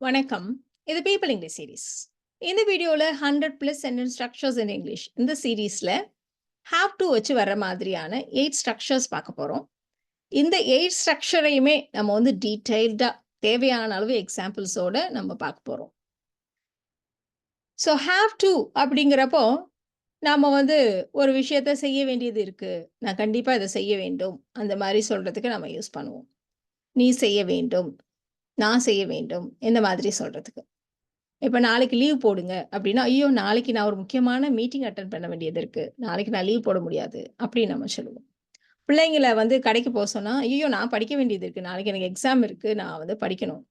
வணக்கம். இது people English series. இந்த வீடியோல 100+ சென்டென்ஸ் ஸ்ட்ரக்சர்ஸ் இன் இங்கிலீஷ் இந்த சீரீஸ்ல ஹேவ் டு வச்சு வர மாதிரியான 8 ஸ்ட்ரக்சர்ஸ் பார்க்க போறோம். இந்த 8 ஸ்ட்ரக்சரையுமே நம்ம வந்து டீடைல்டா தேவையான அளவு எக்ஸாம்பிள்ஸோட நம்ம பார்க்க போறோம். ஸோ ஹேவ் டு அப்படிங்கிறப்போ நாம வந்து ஒரு விஷயத்த செய்ய வேண்டியது இருக்கு. நான் கண்டிப்பா இதை செய்ய வேண்டும். அந்த மாதிரி சொல்றதுக்கு நம்ம யூஸ் பண்ணுவோம். நீ செய்ய வேண்டும். நான் செய்ய வேண்டும். இந்த மாதிரி சொல்றதுக்கு. இப்ப நாளைக்கு லீவ் போடுங்க அப்படின்னா, ஐயோ! நாளைக்கு நான் ஒரு முக்கியமான மீட்டிங் அட்டெண்ட் பண்ண வேண்டியது இருக்கு. நாளைக்கு நான் லீவ் போட முடியாது. அப்படின்னு நம்ம சொல்லுவோம். பிள்ளைங்கள வந்து கடைக்கு போ சொன்னா, ஐயய்யோ! நான் படிக்க வேண்டியது இருக்கு. நாளைக்கு எனக்கு எக்ஸாம் இருக்கு. நான் வந்து படிக்கணும்.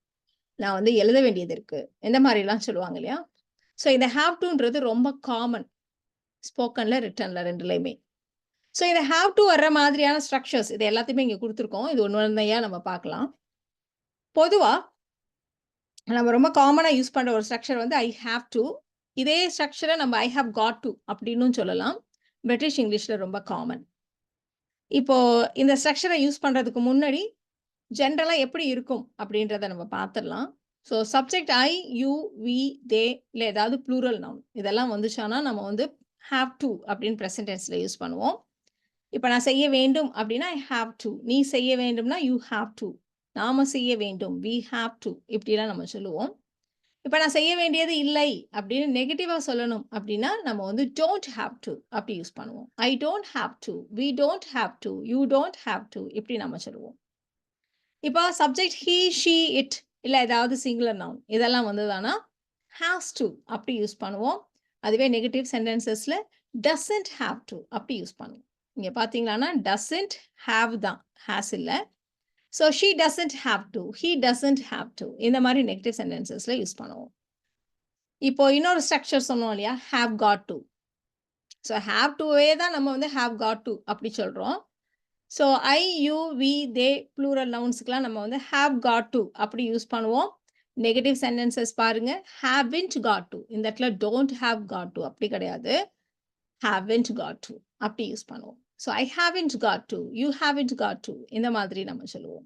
நான் வந்து எழுத வேண்டியது இருக்கு. இந்த மாரிலாம் சொல்லுவாங்க இல்லையா? ஸோ இந்த ஹேவ் டூன்றது ரொம்ப காமன். ஸ்போக்கன்ல, ரிட்டன்ல 2லயுமே. ஸோ இந்த ஹேவ் டூ வர்ற மாதிரியான ஸ்ட்ரக்சர்ஸ் இது எல்லாத்தையுமே இங்க குடுத்துருக்கோம். இது ஒண்ணு ஒண்ணையா நம்ம பார்க்கலாம். பொதுவா நம்ம ரொம்ப காமனா யூஸ் பண்ற ஒரு ஸ்ட்ரக்சர் வந்து ஐ ஹேவ் டூ. இதே ஸ்ட்ரக்சர நம்ம ஐ ஹேவ் காட் டூ அப்படின்னும் சொல்லலாம். பிரிட்டிஷ் இங்கிலீஷ்ல ரொம்ப காமன். இப்போ இந்த ஸ்ட்ரக்சர யூஸ் பண்றதுக்கு முன்னாடி ஜெனரலா எப்படி இருக்கும் அப்படின்றத நம்ம பார்த்துடலாம். So subject I, you, we, they இல்ல ஏதாவது ப்ளூரல் நவுன் இதெல்லாம் வந்துச்சானா நம்ம வந்து ஹேவ் டூ அப்படின்னு பிரசன்ட் டென்ஸ்ல யூஸ் பண்ணுவோம். இப்ப நான் செய்ய வேண்டும் அப்படின்னா ஐ ஹேவ் டூ. நீ செய்ய வேண்டும்னா யூ ஹேவ் டூ. நாம செய்ய வேண்டும். We have to. இப்படிலாம் நம்ம சொல்லுவோம். இப்ப நான் செய்ய வேண்டியது இல்லை அப்படின்னு நெகட்டிவா சொல்லணும் அப்படின்னா, நம்ம வந்து டோன்ட் ஹேவ் டூ அப்படி யூஸ் பண்ணுவோம். I don't have to, we don't have to, you don't have to இப்படி நம்ம சொல்லுவோம். இப்போ சப்ஜெக்ட் ஹி, ஷி, இட் இல்ல ஏதாவது சிங்குலர் நவுன் இதெல்லாம் வந்ததுனா ஹேஸ் டூ அப்படி யூஸ் பண்ணுவோம். அதுவே நெகட்டிவ் சென்டென்சஸ்ல டசன்ட் ஹேவ் டூ அப்படி யூஸ் பண்ணுவோம். இங்க பார்த்தீங்களான்னா டசன்ட் ஹேவ் தான், ஹேஸ் இல்ல. So she doesn't have to, he doesn't have to இந்த மாதிரி நெகட்டிவ் சென்டென்சஸ்ல யூஸ் பண்ணுவோம். இப்போ இன்னொரு ஸ்ட்ரக்சர் சொன்னோம் இல்லையா? Have got to. So have டூவே தான் நம்ம வந்து ஹேவ் காட் டூ அப்படி சொல்றோம். So I, you, we, they ப்ளூரல் நவுன்ஸ்க்குலாம் நம்ம வந்து ஹேவ் காட் டூ அப்படி யூஸ் பண்ணுவோம். நெகட்டிவ் சென்டென்சஸ் பாருங்க. Haven't got to. இந்த இடத்துல டோன்ட் ஹேவ் காட் டூ அப்படி கிடையாது. ஹேவன்ட் காட் டூ அப்படி யூஸ் பண்ணுவோம். So I haven't got to, you haven't got to இந்த மாதிரி நம்ம சொல்லுவோம்.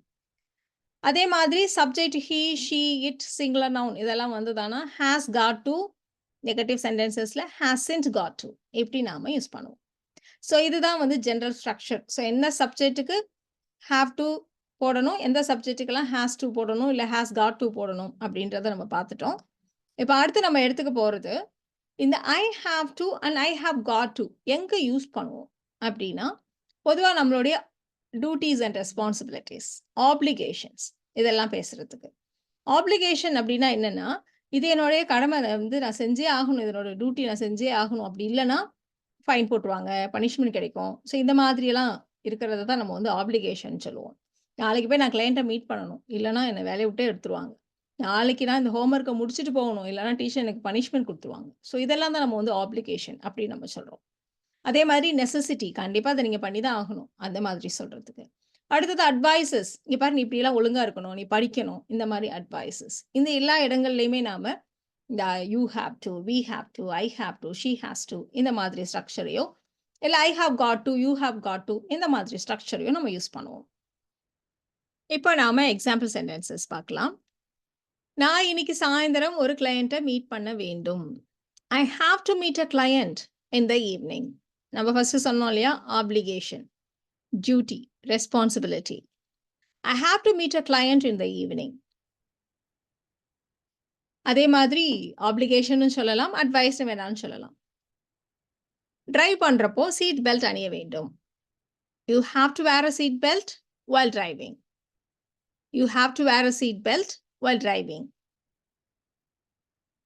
அதே மாதிரி subject he, she, it singular noun இதெல்லாம் வந்ததுனா ஹேஸ் காட் டூ. நெகட்டிவ் சென்டென்சஸ்ல ஹேசன்ட் காட் டூ இப்படி நாம யூஸ் பண்ணுவோம். ஸோ இதுதான் வந்து ஜெனரல் ஸ்ட்ரக்சர். ஸோ என்ன சப்ஜெக்ட்டுக்கு ஹேவ் டூ போடணும், எந்த சப்ஜெக்ட்டுக்கெல்லாம் ஹேஸ் டூ போடணும், இல்ல ஹேஸ் காட் டூ போடணும் அப்படின்றத நம்ம பார்த்துட்டோம். இப்போ அடுத்து நம்ம எடுத்துக்க போறது இந்த I have to and I have got to எங்க யூஸ் பண்ணுவோம் அப்படின்னா, பொதுவா நம்மளுடைய டியூட்டீஸ் அண்ட் ரெஸ்பான்சிபிலிட்டிஸ், ஆப்ளிகேஷன்ஸ் இதெல்லாம் பேசுறதுக்கு. ஆப்ளிகேஷன் அப்படின்னா என்னன்னா, இது என்னுடைய கடமை வந்து நான் செஞ்சே ஆகணும். இதனோட டியூட்டி நான் செஞ்சே ஆகணும். அப்படி இல்லன்னா, ஃபைன் போட்டுருவாங்க, பனிஷ்மென்ட் கிடைக்கும். ஸோ இந்த மாதிரியெல்லாம் இருக்கிறத தான் நம்ம வந்து ஆப்ளிகேஷன் சொல்லுவோம். நாளைக்கு போய் நான் கிளையண்ட்ட மீட் பண்ணணும். இல்லன்னா என்ன வேலைய விட்டே எடுத்துருவாங்க. நாளைக்கு நான் இந்த ஹோம் ஒர்க்க முடிச்சுட்டு போகணும். இல்லன்னா டீச்சர் எனக்கு பனிஷ்மென்ட் குடுத்துருவாங்க. ஸோ இதெல்லாம் தான் நம்ம வந்து ஆப்ளிகேஷன் அப்படின்னு நம்ம சொல்றோம். அதே மாதிரி நெசசிட்டி கண்டிப்பா அத நீங்க பண்ணி தான் ஆகணும். அந்த மாதிரி சொல்றதுக்கு. அடுத்தது அட்வைசஸ். இங்க பாரு நீ இப்படிலாம் ஒழுங்கா இருக்கணும். நீ படிக்கணும். இந்த மாரி அட்வைசஸ். இந்த எல்லா இடங்கள்லயுமே நாம இந்த you have to, we have to, I have to, she has to இந்த மாதிரி ஸ்ட்ரக்சரையோ, இல்ல I have got to, you have got to இந்த மாதிரி ஸ்ட்ரக்சரையோ நம்ம யூஸ் பண்ணுவோம். இப்போ நாம எக்ஸாம்பிள் சென்டென்சஸ் பார்க்கலாம். நான் இன்னைக்கு சாயந்தரம் ஒரு கிளையண்ட்ட மீட் பண்ண வேண்டும். I have to meet a client in the evening. நம்ம ஃபர்ஸ்ட் சொன்னோம் இல்லையா? Application, duty, responsibility. I have to meet a client in the evening. அதே மாதிரி ஆப்ளிகேஷனும் சொல்லலாம், அட்வைஸ்னு வேணாலும் சொல்லலாம். டிரைவ் பண்றப்போ சீட் பெல்ட் அணிய வேண்டும். You have to wear a seat belt while driving. You have to wear a seat belt while driving.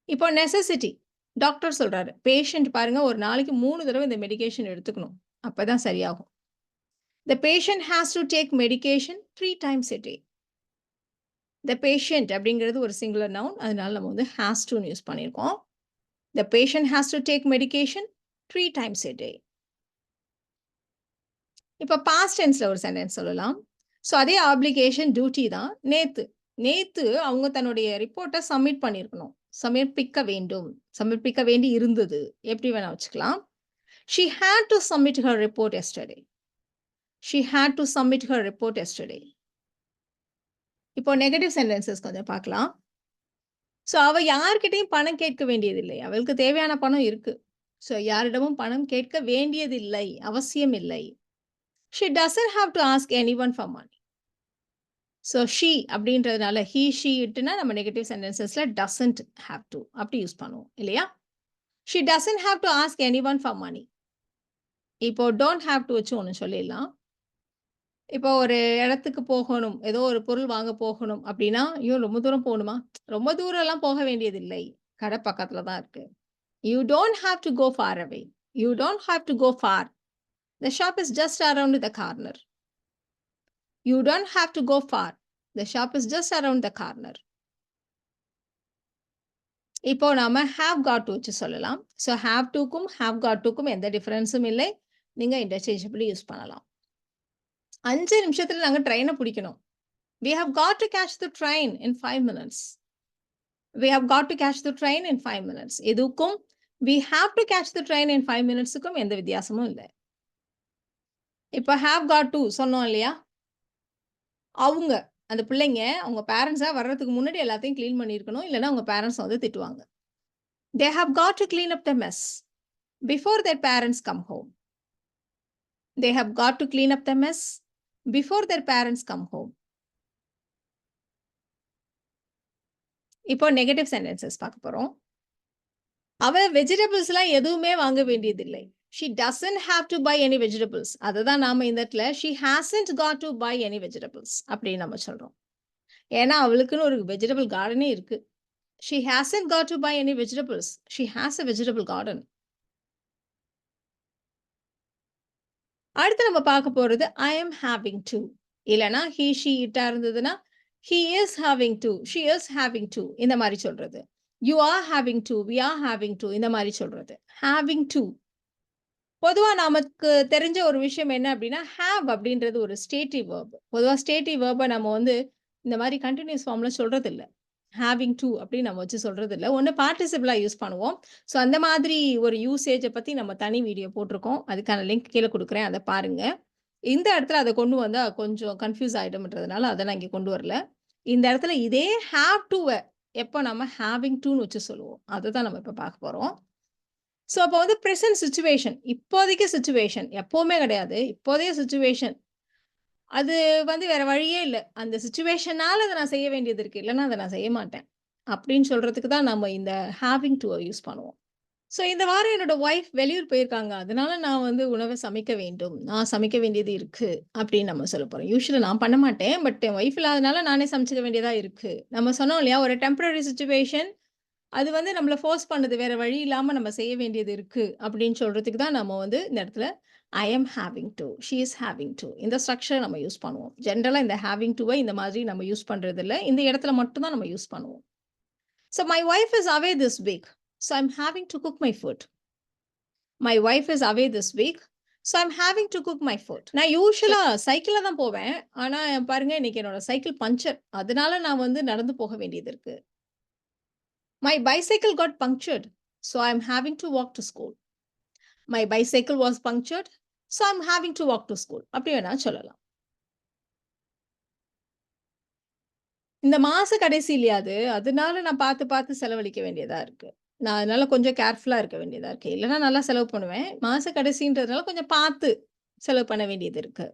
இப்போ necessity. Doctor சொல்றாரு. பேஷண்ட் பாருங்க ஒரு நாளைக்கு 3 தடவை இந்த மெடிகேஷன் எடுத்துக்கணும். அப்பதான் சரியாகும். The patient has to take medication 3 times a day. The patient அப்படிங்கிறது ஒரு சிங்குலர் நவுன். அதனால நம்ம வந்து has toன்னு யூஸ் பண்ணியிருக்கோம். The patient has to take medication 3 times a day. இப்ப பாஸ்ட் டென்ஸ்ல ஒரு சென்டென்ஸ் சொல்லலாம். ஸோ அதே ஆப்ளிகேஷன் டியூட்டி தான். நேத்து அவங்க தன்னுடைய ரிப்போர்ட்ட சப்மிட் பண்ணியிருக்கணும். சமர்ப்பிக்க வேண்டும். சமர்ப்பிக்க வேண்டி இருந்தது. எப்படி வேணா வச்சுக்கலாம். She had to submit her report yesterday. She had to submit her report yesterday. இப்போ நெகட்டிவ் சென்டென்சஸ் கொஞ்சம் பார்க்கலாம். ஸோ அவ யார்கிட்டயும் பணம் கேட்க வேண்டியதில்லை. அவளுக்கு தேவையான பணம் இருக்கு. ஸோ யாரிடமும் பணம் கேட்க வேண்டியதில்லை. அவசியம் இல்லை. She doesn't have to ask anyone for money. So she அப்படின்றதுனால he, she, itனா நம்ம நெகட்டிவ் சென்டென்சஸ்ல doesn't have to அப்படி யூஸ் பண்ணுவோம் இல்லையா? She doesn't have to ask anyone for money. இப்போ don't have to வச்சு ஒண்ணு சொல்லிடலாம். இப்போ ஒரு இடத்துக்கு போகணும். ஏதோ ஒரு பொருள் வாங்க போகணும் அப்படின்னா, ஐயோ! ரொம்ப தூரம் போகணுமா? ரொம்ப தூரம்லாம் போக வேண்டியதில்லை. கடை பக்கத்துல தான் இருக்கு. You don't have to go far away. You don't have to go far. The shop is just around the corner. You don't have to go far. The shop is just around the corner. இப்போ நாம have got to வச்சு சொல்லலாம். So have toக்கும் have got toக்கும் எந்த டிஃபரன்ஸும் இல்லை. நீங்க interchangeably use பண்ணலாம். 5 நிமிஷத்துல நாங்க ட்ரெயின பிடிக்கணும். We have got to catch the train in 5 minutes. We have got to catch the train in 5 minutes. இதுக்கும் we have to catch the train in 5 minutesக்கும் எந்த வித்தியாசமும் இல்லை. இப்போ have got to சொன்னோம் இல்லையா? அவங்க அந்த பிள்ளைங்க அவங்க பேரண்ட்ஸா வர்றதுக்கு முன்னாடி எல்லாத்தையும் கிளீன் பண்ணியிருக்கணும். இல்லைன்னா அவங்க பேரண்ட்ஸ் வந்து திட்டுவாங்க. They have got to clean up the mess before their parents come home. They have got to clean up the mess before their parents come home. இப்போ நெகட்டிவ் சென்டென்சஸ் பார்க்க போறோம். அவ வெஜிடபிள்ஸ்லாம் எதுவுமே வாங்க வேண்டியதில்லை. She doesn't have to buy any vegetables. அதுதான் நாம இந்த இடத்துல she hasn't got to buy any vegetables அப்படின்னு நம்ம சொல்றோம். ஏன்னா அவளுக்குன்னு ஒரு வெஜிடபிள் கார்டனே இருக்கு. She hasn't got to buy any vegetables. She has a vegetable garden. அடுத்து நம்ம பார்க்க போறது I am having to. இல்லனா he, she, it இருந்ததுன்னா he is having to, she is having to இந்த மாதிரி சொல்றது. You are having to, we are having to இந்த மாதிரி சொல்றது. Having to. பொதுவா நமக்கு தெரிஞ்ச ஒரு விஷயம் என்ன அப்படின்னா have அப்படின்றது ஒரு ஸ்டேட்டிவ் வெர்ப். பொதுவா ஸ்டேட்டிவ் வெர்பை நம்ம வந்து இந்த மாதிரி கண்டினியூஸ் ஃபார்ம்ல சொல்றது இல்ல. having to அப்படின்னு நம்ம வச்சு சொல்றது இல்ல. ஒண்ணு பார்ட்டிசிபிளா யூஸ் பண்ணுவோம். ஸோ அந்த மாதிரி ஒரு யூசேஜை பத்தி நம்ம தனி வீடியோ போட்டிருக்கோம். அதுக்கான லிங்க் கீழே கொடுக்குறேன். அதை பாருங்க. இந்த இடத்துல அதை கொண்டு வந்தா கொஞ்சம் கன்ஃபியூஸ் ஆயிடும்ன்றதுனால அதை நான் இங்க கொண்டு வரல. இந்த இடத்துல இதே have to எப்போ நம்ம having toன்னு வச்சு சொல்லுவோம். அதை தான் நம்ம இப்ப பார்க்க போறோம். ஸோ அப்போ வந்து ப்ரெசன்ட் சிச்சுவேஷன், இப்போதைக்கு சிச்சுவேஷன், எப்பவுமே கிடையாது. இப்போதைய சிச்சுவேஷன் அது வந்து வேற வழியே இல்ல. அந்த சிச்சுவேஷனால அத நான் செய்ய வேண்டியது இருக்கு. இல்லன்னா அத நான் செய்ய மாட்டேன். அப்படின்னு சொல்றதுக்கு தான் நம்ம இந்த ஹேவிங் டூ யூஸ் பண்ணுவோம். ஸோ இந்த வாரம் என்னோட ஒய்ஃப் வெளியூர் போயிருக்காங்க. அதனால நான் வந்து உணவ சமைக்க வேண்டும். நான் சமைக்க வேண்டியது இருக்கு அப்படின்னு நம்ம சொல்லப் போறோம். யூசுவலா நான் பண்ண மாட்டேன். பட் என் ஒய்ஃப் இல்லாதனால நானே சமைச்சுக்க வேண்டியதா இருக்கு. நம்ம சொன்னோம் இல்லையா? ஒரு டெம்பரரி சிச்சுவேஷன் அது வந்து நம்மள ஃபோர்ஸ் பண்ணுது. வேற வழி இல்லாம நம்ம செய்ய வேண்டியது இருக்கு அப்படின்னு சொல்றதுக்கு தான் நம்ம வந்து இந்த இடத்துல ஐ am having to, she is having to இந்த ஸ்ட்ரக்சர் நம்ம யூஸ் பண்ணுவோம். ஜெனரலா இந்த having toவை இந்த மாதிரி நம்ம யூஸ் பண்றது இல்ல. இந்த இடத்துல மட்டும் தான் நம்ம யூஸ் பண்ணுவோம். So my wife is away this week. So I'm having to cook my food. My wife is away this week. So I'm having to cook my food. நான் யூசுவலா சைக்கிள்ல தான் போவேன். ஆனா பாருங்க இன்னைக்கு என்னோட சைக்கிள் பஞ்சர். அதனால நான் வந்து நடந்து போக வேண்டியது இருக்கு. My bicycle got punctured. So I'm having to walk to school. My bicycle was punctured. So I'm having to walk to school. அப்படி வேணா சொல்லலாம். இந்த மாச கடைசியிலயா அது, அதனால நான் பார்த்து பார்த்து செலவழிக்க வேண்டியதா இருக்கு. நான் அதனால கொஞ்சம் கேர்ஃபுல்லா இருக்க வேண்டியதா இருக்கு. இல்லன்னா நல்லா செலவு பண்ணுவேன். மாச கடைசின்றதுனால கொஞ்சம் பார்த்து செலவு பண்ண வேண்டியது இருக்கு.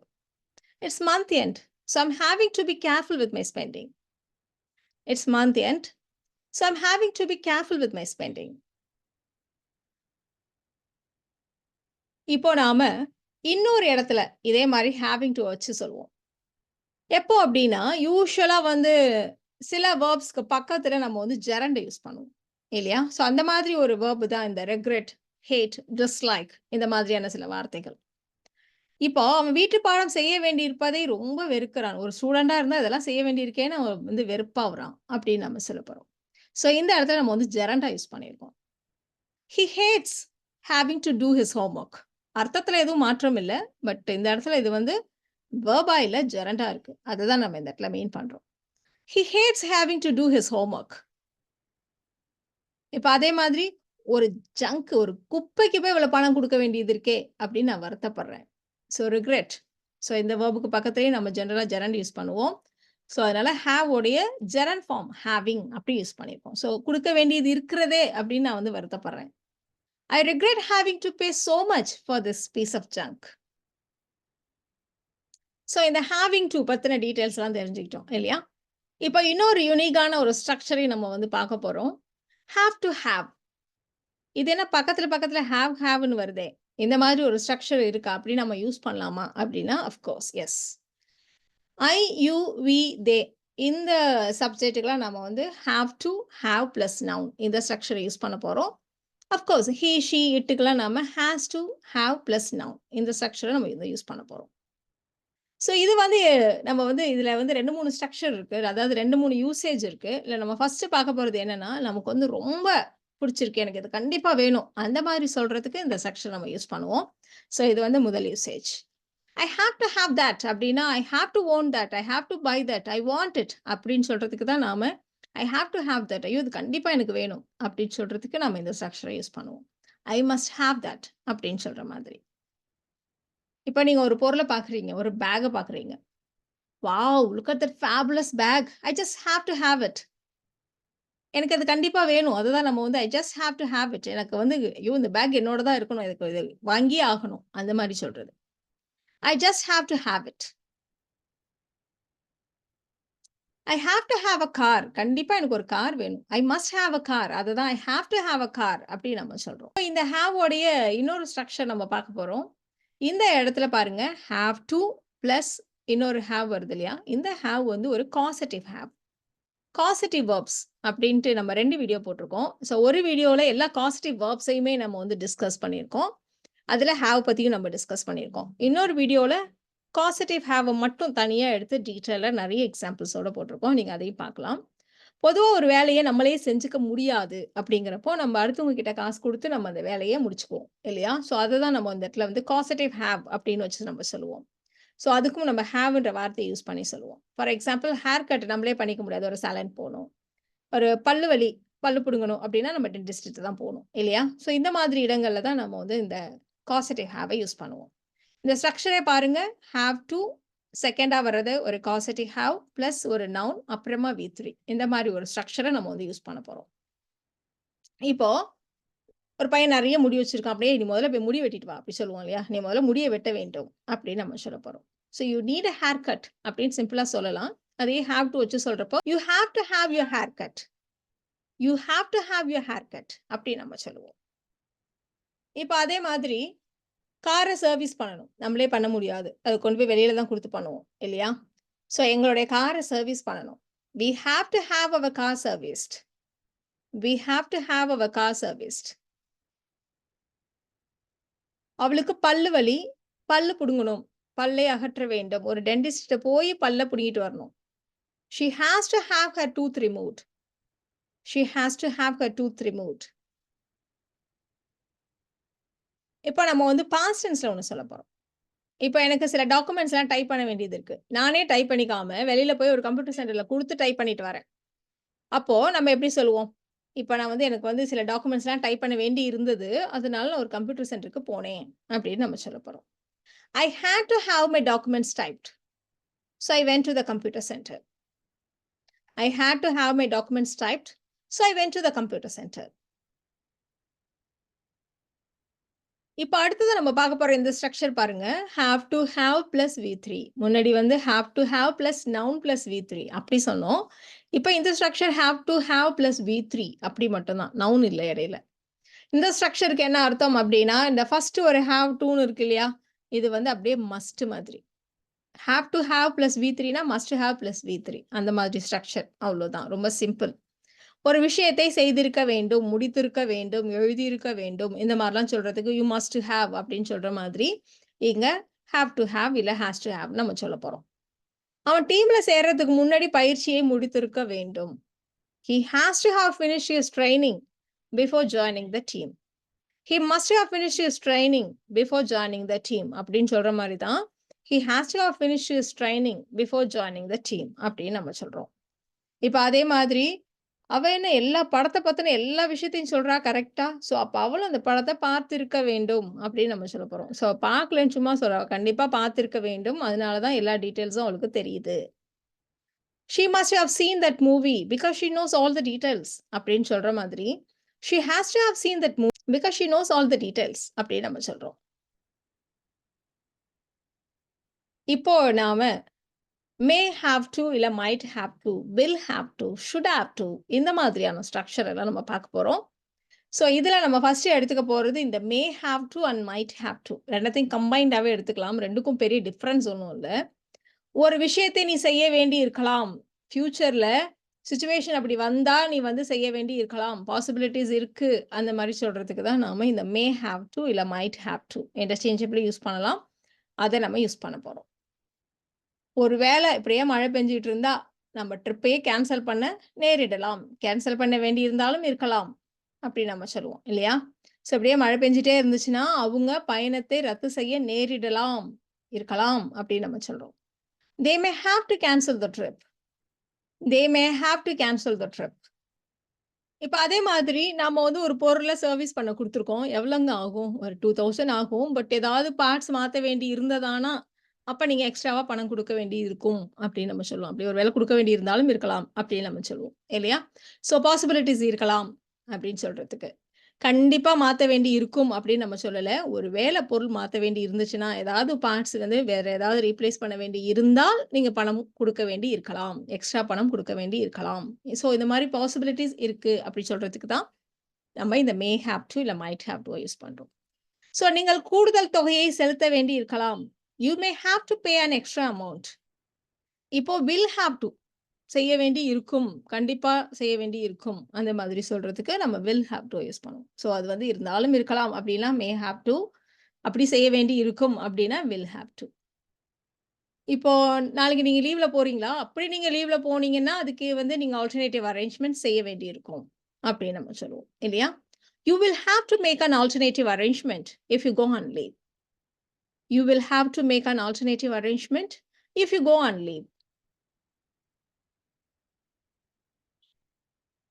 It's month end. So I'm having to be careful with my spending. It's month end. So I'm having to be careful with my spending. இப்போ நாம இன்னொரு இடத்துல இதே மாதிரி having to வச்சு சொல்லுவோம். எப்போ அப்படின்னா யூசுவலா வந்து சில வேர்ப்ஸ்க்கு பக்கத்துல நம்ம வந்து ஜெரண்ட் யூஸ் பண்ணுவோம் இல்லையா? ஸோ அந்த மாதிரி ஒரு வேர்ப் தான் இந்த ரெக்ரெட், ஹேட், டிஸ்லைக் இந்த மாதிரியான சில வார்த்தைகள். இப்போ அவன் வீட்டு பாடம் செய்ய வேண்டியிருப்பதை ரொம்ப வெறுக்கிறான். ஒரு ஸ்டூடெண்டா இருந்தா இதெல்லாம் செய்ய வேண்டியிருக்கேன்னு அவன் வந்து வெறுப்பாவுறான் அப்படின்னு நம்ம சொல்ல போறோம். ஸோ இந்த இடத்துல நம்ம வந்து ஜெரண்டா யூஸ் பண்ணியிருக்கோம். He hates having to do his homework. அர்த்தத்துல எதுவும் மாற்றம் இல்ல. பட் இந்த இடத்துல இது வந்து வெர்பா இல்ல ஜெரண்டா இருக்கு. அதுதான் நம்ம இந்த இடத்துல மீன் பண்றோம். He hates having to do his homework. இப்ப அதே மாதிரி ஒரு ஜங்க், ஒரு குப்பைக்கு போய் இவ்வளவு பணம் கொடுக்க வேண்டியது இருக்கே அப்படின்னு நான் வருத்தப்படுறேன். So regret. ஸோ இந்த வேர்புக்கு பக்கத்துலயே நம்ம ஜெனரலா ஜெரண்ட் யூஸ் பண்ணுவோம். ஸோ அதனால ஹேவ் உடைய ஜெரண்ட் ஃபார்ம் ஹேவிங் அப்படி யூஸ் பண்ணியிருக்கோம். ஸோ கொடுக்க வேண்டியது இருக்கிறதே அப்படின்னு நான் வந்து வருத்தப்படுறேன். I regret having to pay so much for this piece of junk. So இந்த ஹேவிங் டு பற்றின டீட்டெயில்ஸ்லாம் தெரிஞ்சுக்கிட்டோம் இல்லையா? இப்போ இன்னொரு யூனிக்கான ஒரு ஸ்ட்ரக்சரையும் நம்ம வந்து பார்க்க போகிறோம். Have to have. இது என்ன பக்கத்தில் ஹேவ்னு வருதே, இந்த மாதிரி ஒரு ஸ்ட்ரக்சர் இருக்கா அப்படின்னு நம்ம யூஸ் பண்ணலாமா அப்படின்னா of course yes. I, you, we, they இந்த சப்ஜெக்ட்டுக்கெலாம் நம்ம வந்து have to have plus noun இந்த ஸ்ட்ரக்சரை யூஸ் பண்ண போகிறோம். அஃப்கோர்ஸ் ஹீ, ஷீ, இட்டுக்கெலாம் நம்ம has to have plus noun இந்த ஸ்ட்ரக்சரை நம்ம இதை யூஸ் பண்ண போகிறோம். ஸோ இது வந்து நம்ம வந்து இதில் வந்து 2-3 ஸ்ட்ரக்சர் இருக்குது, அதாவது 2-3 யூசேஜ் இருக்குது. இல்லை நம்ம ஃபஸ்ட்டு பார்க்க போகிறது என்னென்னா, நமக்கு வந்து ரொம்ப பிடிச்சிருக்கு, எனக்கு இது கண்டிப்பாக வேணும் அந்த மாதிரி சொல்கிறதுக்கு இந்த ஸ்ட்ரக்சர் நம்ம யூஸ் பண்ணுவோம். ஸோ இது வந்து முதல் usage. I have to have that அப்படின்னா I have to own that, I have to buy that, I want it அப்படின்னு சொல்கிறதுக்கு தான் நாம் I have to have that, ஐயோ இது கண்டிப்பாக எனக்கு வேணும் அப்படின்னு சொல்கிறதுக்கு நம்ம இந்த ஸ்ட்ரக்சரை யூஸ் பண்ணுவோம். ஐ மஸ்ட் ஹாவ் தட் அப்படின்னு சொல்கிற மாதிரி. இப்போ நீங்கள் ஒரு பொருளை பார்க்குறீங்க, ஒரு பேக்கை பார்க்குறீங்க. Wow, look at that fabulous bag, I just have to have it. எனக்கு அது கண்டிப்பாக வேணும், அதுதான் நம்ம வந்து I just have to have it. எனக்கு வந்து ஐயோ இந்த பேக் என்னோட தான் இருக்கணும், இதுக்கு இது வாங்கியே ஆகணும் அந்த மாதிரி சொல்கிறது. I just have to have it. I have to have a car. கண்டிப்பா எனக்கு ஒரு கார் வேணும். I must have a car. அதுதான் I have to have a car அப்படி நம்ம சொல்றோம். இந்த have உடைய இன்னொரு ஸ்ட்ரக்சர் நம்ம பார்க்க போறோம். இந்த இடத்துல பாருங்க have to plus இன்னொரு have வருது இல்லையா? இந்த have வந்து ஒரு causative have. causative verbs அப்படின்ட்டு நம்ம 2 வீடியோ போட்டிருக்கோம். ஸோ ஒரு வீடியோல எல்லா causative verbsையுமே நம்ம வந்து டிஸ்கஸ் பண்ணியிருக்கோம். அதில் have பற்றியும் நம்ம டிஸ்கஸ் பண்ணியிருக்கோம். இன்னொரு வீடியோவில் காசட்டிவ் ஹேவை மட்டும் தனியாக எடுத்து டீட்டெயிலாக நிறைய எக்ஸாம்பிள்ஸோட போட்டிருக்கோம், நீங்கள் அதையும் பார்க்கலாம். பொதுவாக ஒரு வேலையை நம்மளே செஞ்சுக்க முடியாது அப்படிங்கிறப்போ நம்ம அடுத்தவங்க கிட்ட காசு கொடுத்து நம்ம அந்த வேலையை முடிச்சுக்குவோம் இல்லையா? ஸோ அதுதான் நம்ம இந்த இடத்துல வந்து காசட்டிவ் ஹேவ் அப்படின்னு வச்சு நம்ம சொல்லுவோம். ஸோ அதுக்கும் நம்ம ஹேவ்ன்ற வார்த்தையை யூஸ் பண்ணி சொல்லுவோம். ஃபார் எக்ஸாம்பிள் ஹேர் கட் நம்மளே பண்ணிக்க முடியாது, ஒரு சலன் போகணும். ஒரு பல்லு வலி, பல்லு பிடுங்கணும் அப்படின்னா நம்ம டென்டிஸ்ட்டு தான் போகணும் இல்லையா? ஸோ இந்த மாதிரி இடங்களில் தான் நம்ம வந்து இந்த காசட்டிவ் ஹேவை யூஸ் பண்ணுவோம். இந்த ஸ்ட்ரக்சரே பாருங்க, ஹாவ் டு செகண்டாக வர்றது ஒரு காசட்டிவ் ஹாவ் ப்ளஸ் ஒரு நவுன் அப்புறமா V3 இந்த மாதிரி ஒரு ஸ்ட்ரக்சரை நம்ம வந்து யூஸ் பண்ண போகிறோம். இப்போ ஒரு பையன் நிறைய முடி வச்சிருக்கான், அப்படியே நீ முதல்ல போய் முடி வெட்டிட்டு வா அப்படி சொல்லுவோம் இல்லையா? நீ முதல்ல முடியை வெட்ட வேண்டும் அப்படின்னு நம்ம சொல்ல போகிறோம். So you need a haircut அப்படின்னு சிம்பிளாக சொல்லலாம். அதே ஹாவ் டு வச்சு சொல்கிறப்போ you have to have your haircut, you have to have your haircut அப்படி நம்ம சொல்லுவோம். இப்போ அதே மாதிரி காரை சர்வீஸ் பண்ணணும், நம்மளே பண்ண முடியாது, அது கொண்டு போய் வெளியில தான் கொடுத்து பண்ணுவோம் இல்லையா? ஸோ எங்களுடைய காரை சர்வீஸ் பண்ணணும். we have to have our car serviced. we have to have our car serviced. அவளுக்கு பல்லு வலி, பல்லு புடுங்கணும், பல்லை அகற்ற வேண்டும், ஒரு டென்டிஸ்ட போய் பல்ல புடுங்கிட்டு வரணும். she has to have her tooth removed. she has to have her tooth removed. இப்போ நம்ம வந்து பாஸ்ட் டென்ஸ்ல ஒன்று சொல்ல போறோம். இப்போ எனக்கு சில டாக்குமெண்ட்ஸ்லாம் டைப் பண்ண வேண்டியது இருக்கு, நானே டைப் பண்ணிக்காம வெளியில போய் ஒரு கம்ப்யூட்டர் சென்டர்ல கொடுத்து டைப் பண்ணிட்டு வரேன். அப்போ நம்ம எப்படி சொல்லுவோம்? இப்போ நான் வந்து எனக்கு வந்து சில டாக்குமெண்ட்ஸ்லாம் டைப் பண்ண வேண்டி இருந்தது, அதனால நான் ஒரு கம்ப்யூட்டர் சென்டருக்கு போனேன் அப்படின்னு நம்ம சொல்ல போறோம். I had to have my documents typed, so I went to the computer center. I had to have my documents typed, so I went to the computer center. இப்போ அடுத்தது நம்ம பார்க்க போற இந்த ஸ்ட்ரக்சர் பாருங்க, have to have plus V3. முன்னாடி வந்து have to have plus noun plus V3 அப்படி சொன்னோம். இப்போ இந்த structure have to have plus V3 அப்படி மட்டும்தான், நவுன் இல்லை இடையில. இந்த ஸ்ட்ரக்சருக்கு என்ன அர்த்தம் அப்படின்னா, இந்த ஃபர்ஸ்ட் ஒரு have toன்னு இருக்கு இல்லையா, இது வந்து அப்படியே மஸ்ட் மாதிரி. have to have plus V3னா must have plus V3 அந்த மாதிரி ஸ்ட்ரக்சர், அவ்வளோதான், ரொம்ப சிம்பிள். ஒரு விஷயத்தை செய்திருக்க வேண்டும், முடித்திருக்க வேண்டும், எழுதியிருக்க வேண்டும், இந்த மாதிரிலாம் சொல்றதுக்கு யூ மஸ்ட் ஹேவ் அப்படின்னு சொல்ற மாதிரி இங்க ஹேவ் டு ஹேவ் இல்லை ஹேஸ் டு ஹேவ் நம்ம சொல்ல போறோம். அவன் டீம்ல சேர்றதுக்கு முன்னாடி பயிற்சியை முடித்திருக்க வேண்டும். he has to have finished his training before joining the team. he must have finished his training before joining the team அப்படின்னு சொல்ற மாதிரி தான் he has to have finished his training before joining the team அப்படின்னு நம்ம சொல்றோம். இப்போ அதே மாதிரி அவ என்ன எல்லா படத்தை பத்தின எல்லா விஷயத்தையும் சொல்றா கரெக்டா? ஸோ அப்போ அவளும் அந்த படத்தை பார்த்திருக்க வேண்டும் அப்படின்னு நம்ம சொல்ல போறோம். ஸோ பார்க்கலன்னு சும்மா சொல்றா, கண்டிப்பா பார்த்திருக்க வேண்டும், அதனாலதான் எல்லா டீட்டெயில்ஸும் அவளுக்கு தெரியுது. she must have seen that movie because she knows all the details அப்படின்னு சொல்ற மாதிரி she has to have seen that movie because she knows all the details அப்படின்னு நம்ம சொல்றோம். இப்போ நாம may have to இல்ல might have to, will have to, should have to இந்த மாதிரியான ஸ்ட்ரக்சர் எல்லாம் நம்ம பார்க்க போறோம். ஸோ இதுல நம்ம ஃபர்ஸ்ட் எடுத்துக்க போறது இந்த may have to and might have to ரெண்டத்தையும் கம்பைண்டாவே எடுத்துக்கலாம். ரெண்டுக்கும் பெரிய டிஃபரன்ஸ் ஒன்றும் இல்லை. ஒரு விஷயத்தை நீ செய்ய வேண்டி இருக்கலாம், ஃபியூச்சர்ல சிச்சுவேஷன் அப்படி வந்தா நீ வந்து செய்ய வேண்டி இருக்கலாம், பாசிபிலிட்டிஸ் இருக்கு, அந்த மாதிரி சொல்றதுக்கு தான் நாம இந்த மே ஹாவ் டு இல்ல might have to interchangeably use பண்ணலாம். அதை நம்ம யூஸ் பண்ண போறோம். ஒருவேளை இப்படியே மழை பெஞ்சிட்டு இருந்தா நம்ம ட்ரிப்பையே கேன்சல் பண்ண நேரிடலாம், கேன்சல் பண்ண வேண்டி இருந்தாலும் இருக்கலாம் அப்படி நம்ம சொல்லுவோம் இல்லையா? ஸோ அப்படியே மழை பெஞ்சிட்டே இருந்துச்சுன்னா அவங்க பயணத்தை ரத்து செய்ய நேரிடலாம், இருக்கலாம் அப்படின்னு நம்ம சொல்றோம். They may have to cancel the trip. They may have to cancel the trip. இப்ப அதே மாதிரி நாம வந்து ஒரு பொருளை சர்வீஸ் பண்ண கொடுத்துருக்கோம். எவ்வளவுங்க ஆகும்? ஒரு 2000 ஆகும். பட் ஏதாவது பார்ட்ஸ் மாத்த வேண்டி இருந்ததானா அப்ப நீங்க எக்ஸ்ட்ராவா பணம் கொடுக்க வேண்டி இருக்கும் அப்படின்னு நம்ம சொல்லுவோம். அப்படி ஒரு வேலை கொடுக்க வேண்டி இருந்தாலும் இருக்கலாம் அப்படின்னு நம்ம சொல்லுவோம் இல்லையா? ஸோ பாசிபிலிட்டிஸ் இருக்கலாம் அப்படின்னு சொல்றதுக்கு. கண்டிப்பா மாத்த வேண்டி இருக்கும் அப்படின்னு நம்ம சொல்லல. ஒரு வேலை பொருள் மாத்த வேண்டி இருந்துச்சுன்னா ஏதாவது பார்ட்ஸ் வந்து வேற ஏதாவது ரீப்ளேஸ் பண்ண வேண்டி இருந்தால் நீங்க பணம் கொடுக்க வேண்டி இருக்கலாம், எக்ஸ்ட்ரா பணம் கொடுக்க வேண்டி இருக்கலாம். ஸோ இந்த மாதிரி பாசிபிலிட்டிஸ் இருக்கு அப்படி சொல்றதுக்கு தான் நம்ம இந்த மே ஹேவ் டு இல்ல மைட் ஹேவ் டு யூஸ் பண்றோம். ஸோ நீங்கள் கூடுதல் தொகையை செலுத்த வேண்டி இருக்கலாம். You may have to pay an extra amount. இப்போ வில் ஹேவ் டு செய்ய வேண்டி இருக்கும், கண்டிப்பா செய்ய வேண்டி இருக்கும், அந்த மாதிரி சொல்றதுக்கு நம்ம will have to யூஸ் பண்ணுவோம். ஸோ அது வந்து இருந்தாலும் இருக்கலாம் அப்படின்னா may have to, அப்படி செய்ய வேண்டி இருக்கும் அப்படின்னா will have to. இப்போ நாளைக்கு நீங்க லீவ்ல போறீங்களா? அப்படி நீங்க லீவ்ல போனீங்கன்னா அதுக்கு வந்து நீங்க ஆல்டர்னேட்டிவ் அரேஞ்ச்மெண்ட் செய்ய வேண்டி இருக்கும் அப்படின்னு நம்ம சொல்லுவோம் இல்லையா? You will have to make an alternative arrangement if you go on leave. You will have to make an alternative arrangement if you go on leave.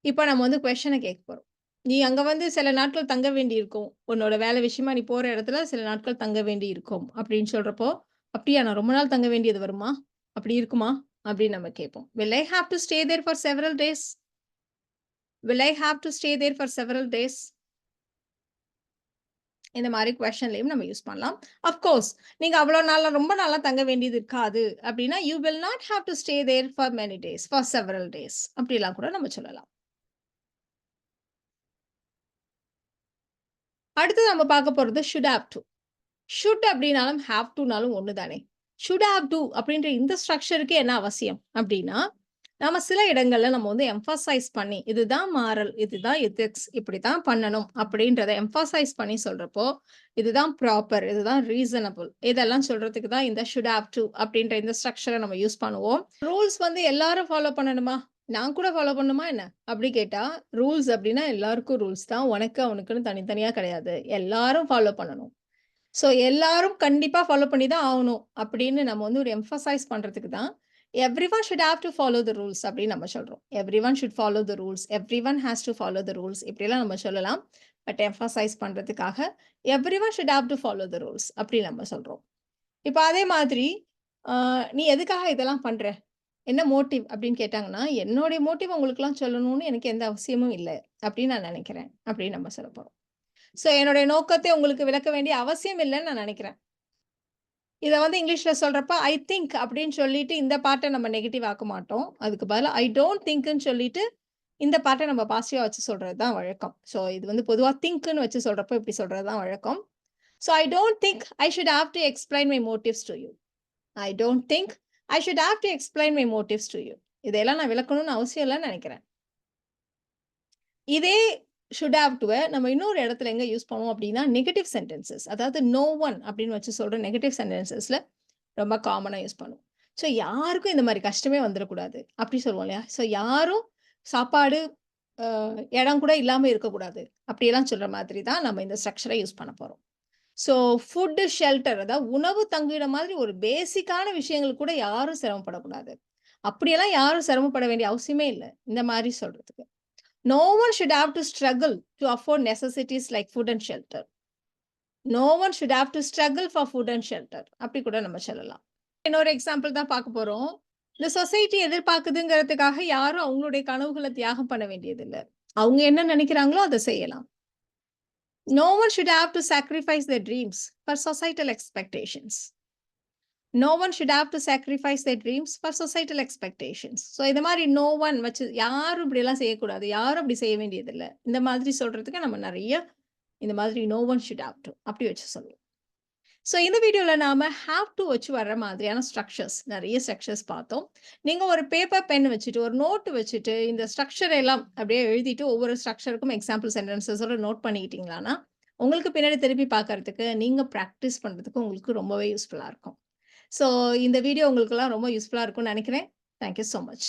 இப்போ நம்ம வந்து கொஸ்டினை கேட்க போறோம். நீ அங்க வந்து சில நாட்கள் தங்க வேண்டி இருக்கும், உன்னோட வேலை விஷயமா நீ போற இடத்துல சில நாட்கள் தங்க வேண்டி இருக்கும் அப்படின்னு சொல்றப்போ, அப்படியா நான் ரொம்ப நாள் தங்க வேண்டியது வருமா, அப்படி இருக்குமா அப்படின்னு நம்ம கேட்போம். will I have to stay there for several days? will I have to stay there for several days? இந்த மாதிரி கொஸ்டின்லயும் நம்ம யூஸ் பண்ணலாம். அஃப்கோர்ஸ் நீங்க அவ்வளவு நாளா ரொம்ப நாளா தங்க வேண்டியது இருக்காது அப்படின்னா you will not have to stay there for many days, for several days அப்படிலாம் கூட நம்ம சொல்லலாம். அடுத்து நம்ம பார்க்க போறது should have to. should அப்படின்னாலும் have toனாலும் ஒண்ணு தானே. should have to அப்படின்ற இந்த ஸ்ட்ரக்சருக்கு என்ன அவசியம் அப்படின்னா, நாம சில இடங்கள்ல நம்ம வந்து எம்பசைஸ் பண்ணி இதுதான் மாரல், இதுதான் எத்திக்ஸ், இப்படிதான் பண்ணணும் அப்படின்றத எம்பசைஸ் பண்ணி சொல்றப்போ இதுதான் ப்ராப்பர், இதுதான் ரீசனபிள், இதெல்லாம் சொல்றதுக்கு தான் இந்த should have to அப்படின்ற இந்த ஸ்ட்ரக்சரை நம்ம யூஸ் பண்ணுவோம். ரூல்ஸ் வந்து எல்லாரும் ஃபாலோ பண்ணணுமா, நான் கூட ஃபாலோ பண்ணுமா என்ன அப்படி கேட்டா, ரூல்ஸ் அப்படின்னா எல்லாருக்கும் ரூல்ஸ் தான், உனக்கு அவனுக்குன்னு தனித்தனியா கிடையாது, எல்லாரும் ஃபாலோ பண்ணணும். ஸோ எல்லாரும் கண்டிப்பா ஃபாலோ பண்ணி தான் ஆகணும் அப்படின்னு நம்ம வந்து ஒரு எம்பசைஸ் பண்றதுக்கு தான் everyone should have to follow the rules அப்படின்னு நம்ம சொல்றோம். Everyone should follow the rules, everyone has to follow the rules இப்படிலாம் நம்ம சொல்லலாம். பட் எம்பசைஸ் பண்றதுக்காக everyone should have to follow the rules அப்படி நம்ம சொல்றோம். இப்போ அதே மாதிரி நீ எதுக்காக இதெல்லாம் பண்ற, என்ன மோட்டிவ் அப்படின்னு கேட்டாங்கன்னா, என்னுடைய மோட்டிவ் உங்களுக்குலாம் சொல்லணும்னு எனக்கு எந்த அவசியமும் இல்லை அப்படின்னு நான் நினைக்கிறேன் அப்படின்னு நம்ம சொல்ல போறோம். ஸோ என்னுடைய நோக்கத்தை உங்களுக்கு விளக்க வேண்டிய அவசியம் இல்லைன்னு நான் நினைக்கிறேன். இதை வந்து இங்கிலீஷ்ல சொல்றப்ப ஐ திங்க் அப்படின்னு சொல்லிட்டு இந்த பார்ட்டை நம்ம நெகட்டிவ் ஆக்க மாட்டோம். அதுக்கு பதிலாக ஐ டோன்ட் திங்க்னு சொல்லிட்டு இந்த பார்ட்டை நம்ம பாசிட்டிவா வச்சு சொல்றது தான் வழக்கம். ஸோ இது வந்து பொதுவாக திங்க்னு வச்சு சொல்றப்ப இப்படி சொல்றது தான் வழக்கம். So I don't think I should have to explain my motives to you. I don't think I should have to explain my motives to you. இதெல்லாம் நான் விளக்கணும்னு அவசியம் இல்லைன்னு நினைக்கிறேன். இதே should have to நம்ம இன்னொரு இடத்துல எங்க யூஸ் பண்ணுவோம் அப்படின்னா நெகட்டிவ் சென்டென்சஸ், அதாவது no one அப்படின்னு வச்சு சொல்ற நெகட்டிவ் சென்டென்சஸ்ல ரொம்ப காமனா யூஸ் பண்ணுவோம். ஸோ யாருக்கும் இந்த மாதிரி கஷ்டமே வந்துடக்கூடாது அப்படி சொல்லுவோம் இல்லையா? ஸோ யாரும் சாப்பாடு இடம் கூட இல்லாம இருக்கக்கூடாது அப்படியெல்லாம் சொல்ற மாதிரி தான் நம்ம இந்த ஸ்ட்ரக்சரை யூஸ் பண்ண போறோம். ஸோ ஃபுட்டு ஷெல்டர், அதாவது உணவு தங்குகிற மாதிரி ஒரு பேசிக்கான விஷயங்கள் கூட யாரும் சிரமப்படக்கூடாது, அப்படியெல்லாம் யாரும் சிரமப்பட வேண்டிய அவசியமே இல்லை இந்த மாதிரி சொல்றதுக்கு. No one should have to struggle to afford necessities like food and shelter. No one should have to struggle for food and shelter. அப்படி கூட நம்ம சொல்லலாம். இன்னொரு எக்ஸாம்பிள் தான் பார்க்க போறோம். இந்த சொசைட்டி எதிர்பார்க்குதுங்கிறதுக்காக யாரும் அவங்களுடைய கனவுகள தியாகம் பண்ண வேண்டியதில்ல. அவங்க என்ன நினைக்கிறாங்களோ அத செய்யலாம். No one should have to sacrifice their dreams for societal expectations. No one should have to sacrifice their dreams for societal expectations. So இந்த மாரி நோ ஒன் வச்சு யாரும் இப்படியெல்லாம் செய்யக்கூடாது. யாரும் அப்படி செய்ய வேண்டியதில்ல. இந்த மாதிரி சொல்றதுக்கு நம்ம நெறைய இந்த மாதிரி no one should have to அப்படி வச்சு சொல்லுவோம். ஸோ இந்த வீடியோல நாம ஹேவ் டூ வச்சு வர்ற மாதிரியான ஸ்ட்ரக்சர்ஸ் நெறைய ஸ்ட்ரக்சர்ஸ் பார்த்தோம். நீங்க ஒரு பேப்பர், பென் வச்சுட்டு, ஒரு நோட் வச்சுட்டு இந்த ஸ்ட்ரக்சர் எல்லாம் அப்படியே எழுதிட்டு ஒவ்வொரு ஸ்ட்ரக்சருக்கும் எக்ஸாம்பிள் சென்டென்சஸோட நோட் பண்ணிக்கிட்டீங்களான்னா, உங்களுக்கு பின்னாடி திருப்பி பார்க்கறதுக்கு, நீங்க பிராக்டிஸ் பண்றதுக்கு உங்களுக்கு ரொம்பவே யூஸ்ஃபுல்லா இருக்கும். ஸோ இந்த வீடியோ உங்களுக்கெல்லாம் ரொம்ப யூஸ்ஃபுல்லா இருக்கும்னு நெனைக்கிறேன். Thank you so much.